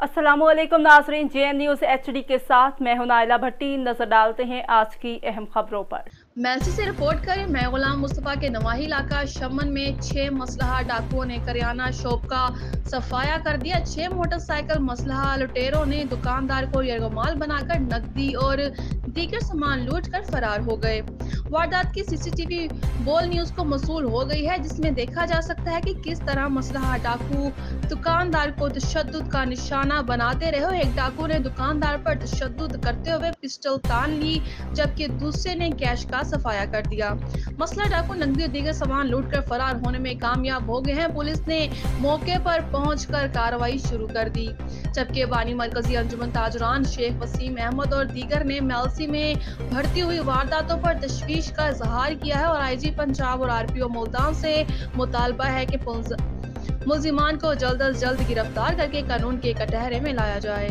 अस्सलामुअलैकुम नाजरीन, JN news HD के साथ मैं हूं नाइला भट्टी। नजर डालते हैं आज की अहम खबरों पर। मैलसी से रिपोर्ट करें, मैं गुलाम मुस्तफ़ा के नवाही इलाका शमन में 6 मसलहा डाकुओं ने करियाना शॉप का सफाया कर दिया। 6 मोटरसाइकिल मसलहा लुटेरों ने दुकानदार को यरगमाल बनाकर नकदी और दीगर सामान लूट कर फरार हो गए। वारदात की CCTV बोल न्यूज को मसूल हो गई है, जिसमें देखा जा सकता है कि किस तरह मसलहा डाकू दुकानदार को तशद्दुद का निशाना बनाते रहे। एक डाकू ने दुकानदार पर तशद्दुद करते हुए पिस्टल तान ली, जबकि दूसरे ने कैश का सफाया कर दिया। मसला डाकू नकदी और दीगर सामान लूटकर फरार होने में कामयाब हो गए हैं। पुलिस ने मौके पर पहुंचकर कार्रवाई शुरू कर दी, जबकि बानी मरकजी अंजुमन ताजरान शेख वसीम अहमद और दीगर ने मेलसी में बढ़ती हुई वारदातों पर तशवीश का इजहार किया है और IG पंजाब और RPO मुल्तान से मुतालबा है कि मुलजिमान को जल्द अज जल्द गिरफ्तार करके कानून के कटहरे में लाया जाए।